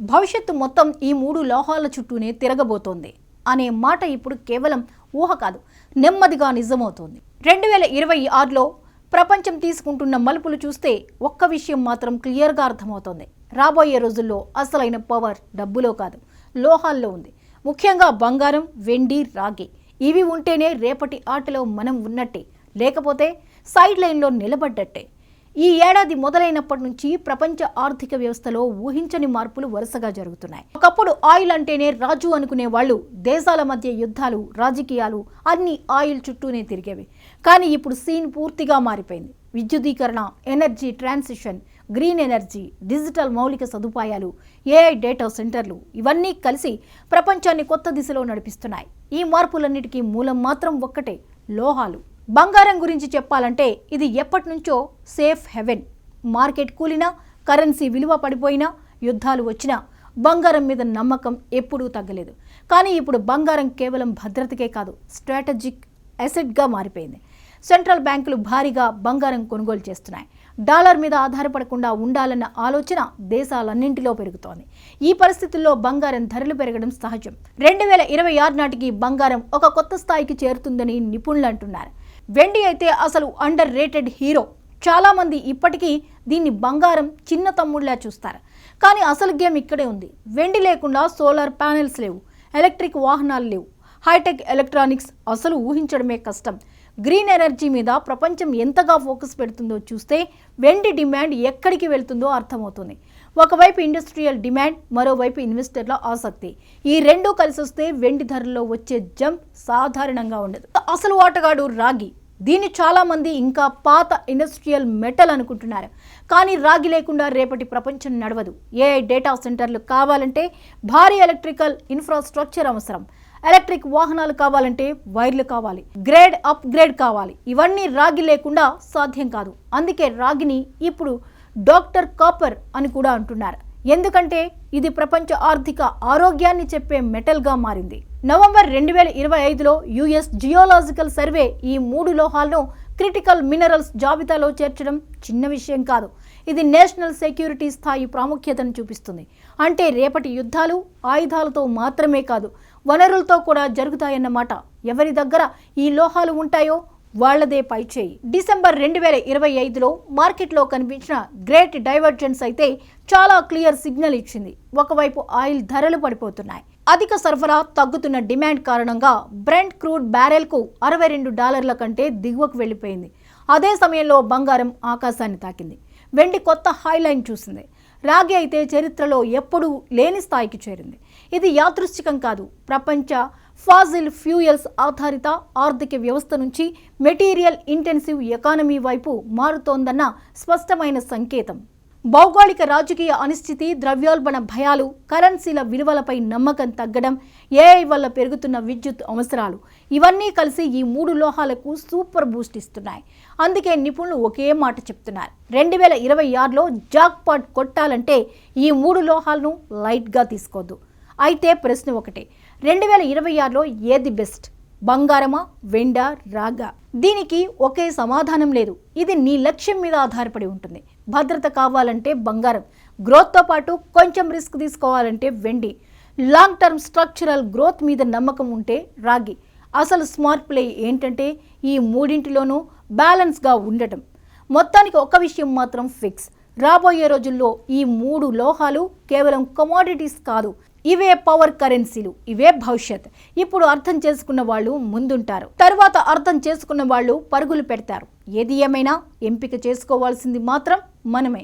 భవిష్యత్తు మొత్తం ఈ మూడు లోహాల చుట్టూనే తిరగబోతోంది అనే మాట ఇప్పుడు కేవలం ఊహ కాదు, నెమ్మదిగా నిజమవుతోంది. 2026లో ప్రపంచం తీసుకుంటున్న మలుపులు చూస్తే ఒక్క విషయం మాత్రం క్లియర్గా అర్థమవుతోంది. రాబోయే రోజుల్లో అసలైన పవర్ డబ్బులో కాదు, లోహాల్లో ఉంది. ముఖ్యంగా బంగారం, వెండి, రాగి. ఇవి ఉంటేనే రేపటి ఆటలో మనం ఉన్నట్టే, లేకపోతే సైడ్ లైన్లో నిలబడ్డట్టే. ఈ ఏడాది మొదలైనప్పటి నుంచి ప్రపంచ ఆర్థిక వ్యవస్థలో ఊహించని మార్పులు వరుసగా జరుగుతున్నాయి. ఒకప్పుడు ఆయిల్ అంటేనే రాజు అనుకునే వాళ్ళు, దేశాల మధ్య యుద్ధాలు, రాజకీయాలు అన్ని ఆయిల్ చుట్టూనే తిరిగేవి. కానీ ఇప్పుడు సీన్ పూర్తిగా మారిపోయింది. విద్యుదీకరణ, energy transition, green energy, digital మౌలిక సదుపాయాలు, ఏఐ డేటా సెంటర్లు ఇవన్నీ కలిసి ప్రపంచాన్ని కొత్త దిశలో నడిపిస్తున్నాయి. ఈ మార్పులన్నిటికీ మూలం మాత్రం ఒక్కటే, లోహాలు. బంగారం గురించి చెప్పాలంటే ఇది ఎప్పటి నుంచో సేఫ్ హెవెన్. మార్కెట్ కూలినా, కరెన్సీ విలువ పడిపోయినా, యుద్ధాలు వచ్చినా బంగారం మీద నమ్మకం ఎప్పుడూ తగ్గలేదు. కానీ ఇప్పుడు బంగారం కేవలం భద్రతకే కాదు, స్ట్రాటజిక్ అసెట్గా మారిపోయింది. సెంట్రల్ బ్యాంకులు భారీగా బంగారం కొనుగోలు చేస్తున్నాయి. డాలర్ మీద ఆధారపడకుండా ఉండాలన్న ఆలోచన దేశాలన్నింటిలో పెరుగుతోంది. ఈ పరిస్థితుల్లో బంగారం ధరలు పెరగడం సహజం. 2026 నాటికి బంగారం ఒక కొత్త స్థాయికి చేరుతుందని నిపుణులు అంటున్నారు. వెండి అయితే అసలు అండర్ రేటెడ్ హీరో. చాలామంది ఇప్పటికీ దీన్ని బంగారం చిన్న తమ్ముళ్లా చూస్తారు. కానీ అసలు గేమ్ ఇక్కడే ఉంది. వెండి లేకుండా సోలార్ ప్యానెల్స్ లేవు, ఎలక్ట్రిక్ వాహనాలు లేవు, హైటెక్ ఎలక్ట్రానిక్స్ అసలు ఊహించడమే కష్టం. గ్రీన్ ఎనర్జీ మీద ప్రపంచం ఎంతగా ఫోకస్ పెడుతుందో చూస్తే వెండి డిమాండ్ ఎక్కడికి వెళ్తుందో అర్థమవుతుంది. ఒకవైపు ఇండస్ట్రియల్ డిమాండ్, మరోవైపు ఇన్వెస్టర్ల ఆసక్తి. ఈ రెండూ కలిసి వస్తే వెండి ధరల్లో వచ్చే జంప్ సాధారణంగా ఉండదు. అసలు ఆటగాడు రాగి. దీన్ని చాలామంది ఇంకా పాత ఇండస్ట్రియల్ మెటల్ అనుకుంటున్నారు. కానీ రాగి లేకుండా రేపటి ప్రపంచం నడవదు. ఏఐ డేటా సెంటర్లు కావాలంటే భారీ ఎలక్ట్రికల్ ఇన్ఫ్రాస్ట్రక్చర్ అవసరం. ఎలక్ట్రిక్ వాహనాలు కావాలంటే వైర్లు కావాలి, గ్రేడ్ అప్గ్రేడ్ కావాలి. ఇవన్నీ రాగి లేకుండా సాధ్యం కాదు. అందుకే రాగిని ఇప్పుడు డాక్టర్ కాపర్ అని కూడా అంటున్నారు. ఎందుకంటే ఇది ప్రపంచ ఆర్థిక ఆరోగ్యాన్ని చెప్పే మెటల్గా మారింది. నవంబర్ 2025లో యుఎస్ జియోలాజికల్ సర్వే ఈ మూడు లోహాలను క్రిటికల్ మినరల్స్ జాబితాలో చేర్చడం చిన్న విషయం కాదు. ఇది నేషనల్ సెక్యూరిటీ స్థాయి ప్రాముఖ్యతను చూపిస్తుంది. అంటే రేపటి యుద్ధాలు ఆయుధాలతో మాత్రమే కాదు, వనరులతో కూడా జరుగుతాయన్నమాట. ఎవరి దగ్గర ఈ లోహాలు ఉంటాయో వాళ్లదే పైచేయి. డిసెంబర్ 2025లో మార్కెట్లో కనిపించిన గ్రేట్ డైవర్జెన్స్ అయితే చాలా క్లియర్ సిగ్నల్ ఇచ్చింది. ఒకవైపు ఆయిల్ ధరలు పడిపోతున్నాయి. అధిక సరఫరా, తగ్గుతున్న డిమాండ్ కారణంగా బ్రెంట్ క్రూడ్ బ్యారెల్కు $62 కంటే దిగువకు వెళ్ళిపోయింది. అదే సమయంలో బంగారం ఆకాశాన్ని తాకింది. వెండి కొత్త హైలైన్ చూసింది. రాగి అయితే చరిత్రలో ఎప్పుడూ లేని స్థాయికి చేరింది. ఇది యాదృశ్చికం కాదు, ప్రపంచ ఫాజిల్ ఫ్యూయల్స్ ఆధారిత ఆర్థిక వ్యవస్థ నుంచి మెటీరియల్ ఇంటెన్సివ్ ఎకానమీ వైపు మారుతోందన్న స్పష్టమైన సంకేతం. భౌగోళిక రాజకీయ అనిశ్చితి, ద్రవ్యోల్బణ భయాలు, కరెన్సీల విలువలపై నమ్మకం తగ్గడం, ఏఐ వల్ల పెరుగుతున్న విద్యుత్ అవసరాలు ఇవన్నీ కలిసి ఈ మూడు లోహాలకు సూపర్ బూస్ట్ ఇస్తున్నాయి. అందుకే నిపుణులు ఒకే మాట చెప్తున్నారు, 2026లో జాక్పాట్ కొట్టాలంటే ఈ మూడు లోహాలను లైట్గా తీసుకోవద్దు. అయితే ప్రశ్న ఒకటే, 2026లో ఏది బెస్ట్? బంగారమా, వెండా, రాగా? దీనికి ఒకే సమాధానం లేదు. ఇది నీ లక్ష్యం మీద ఆధారపడి ఉంటుంది. భద్రత కావాలంటే బంగారం, గ్రోత్తో పాటు కొంచెం రిస్క్ తీసుకోవాలంటే వెండి, లాంగ్ టర్మ్ స్ట్రక్చరల్ గ్రోత్ మీద నమ్మకం ఉంటే రాగి. అసలు స్మార్ట్ ప్లే ఏంటంటే ఈ మూడింటిలోనూ బ్యాలెన్స్గా ఉండటం. మొత్తానికి ఒక విషయం మాత్రం ఫిక్స్, రాబోయే రోజుల్లో ఈ మూడు లోహాలు కేవలం కమోడిటీస్ కాదు, ఇవే పవర్ కరెన్సీలు, ఇవే భవిష్యత్. ఇప్పుడు అర్థం చేసుకున్న వాళ్ళు ముందుంటారు, తర్వాత అర్థం చేసుకున్న వాళ్ళు పరుగులు పెడతారు. ఏది ఏమైనా ఎంపిక చేసుకోవాల్సింది మాత్రం మనమే.